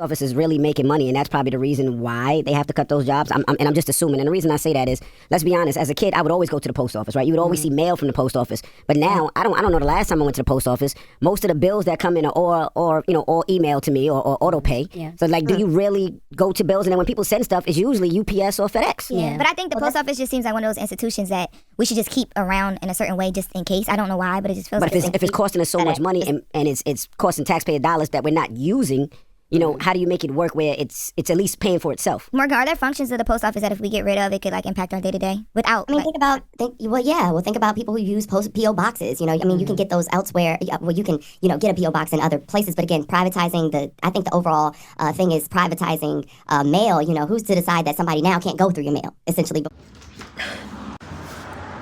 office is really making money, and that's probably the reason why they have to cut those jobs. I'm just assuming. And the reason I say that is, let's be honest, as a kid, I would always go to the post office, right? You would always see mail from the post office. But now, I don't know the last time I went to the post office. Most of the bills that come in are all email to me or auto pay. Yeah. So like, do you really go to bills? And then when people send stuff, it's usually UPS or FedEx. Yeah. But I think the post office just seems like one of those institutions that we should just keep around in a certain way just in case. I don't know why, but it just feels like if it's costing us so much money and it's costing taxpayer dollars that we're not using, you know, how do you make it work where it's at least paying for itself? Morgan, are there functions of the post office that if we get rid of, it could like impact our day to day without? I mean, think about people who use PO boxes. You know, I mean, you can get those elsewhere. Well, you can, get a PO box in other places. But again, privatizing I think the overall thing is privatizing mail. You know, who's to decide that somebody now can't go through your mail, essentially?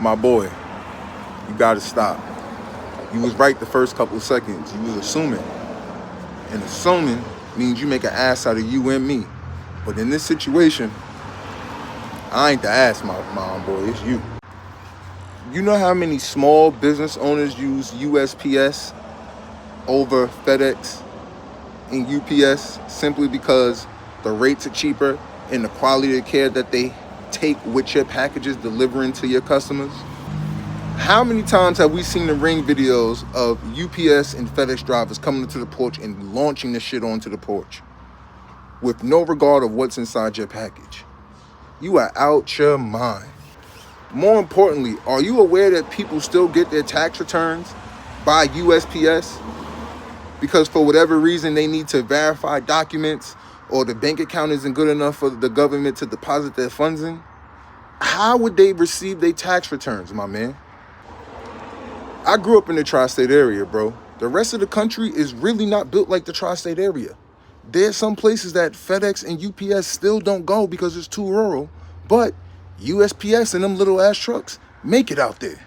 My boy, you gotta stop. You was right the first couple of seconds. You was assuming. And assuming means you make an ass out of you and me. But in this situation, I ain't the ass, my boy, it's you. You know how many small business owners use USPS over FedEx and UPS simply because the rates are cheaper and the quality of care that they take with your packages delivering to your customers? How many times have we seen the ring videos of UPS and FedEx drivers coming to the porch and launching the shit onto the porch with no regard of what's inside your package? You are out your mind. More importantly, are you aware that people still get their tax returns by USPS because for whatever reason they need to verify documents or the bank account isn't good enough for the government to deposit their funds in? How would they receive their tax returns, my man? I grew up in the tri-state area, bro. The rest of the country is really not built like the tri-state area. There's some places that FedEx and UPS still don't go because it's too rural, but USPS and them little ass trucks make it out there.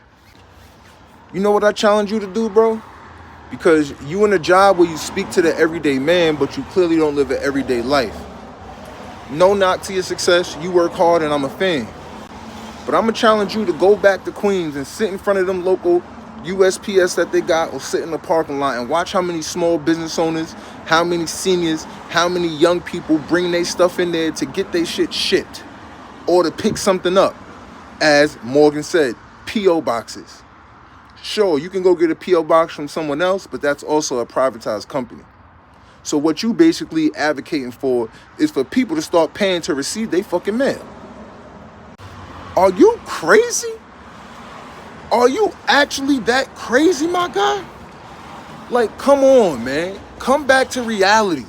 You know what I challenge you to do, bro? Because you in a job where you speak to the everyday man, but you clearly don't live an everyday life. No knock to your success. You work hard and I'm a fan. But I'm gonna challenge you to go back to Queens and sit in front of them local USPS that they got or sit in the parking lot and watch how many small business owners, how many seniors, how many young people bring their stuff in there to get their shit shipped or to pick something up. As Morgan said, P.O. boxes. Sure, you can go get a P.O. box from someone else, but that's also a privatized company. So what you basically advocating for is for people to start paying to receive their fucking mail. Are you crazy? Are you actually that crazy, my guy? Like, come on, man. Come back to reality.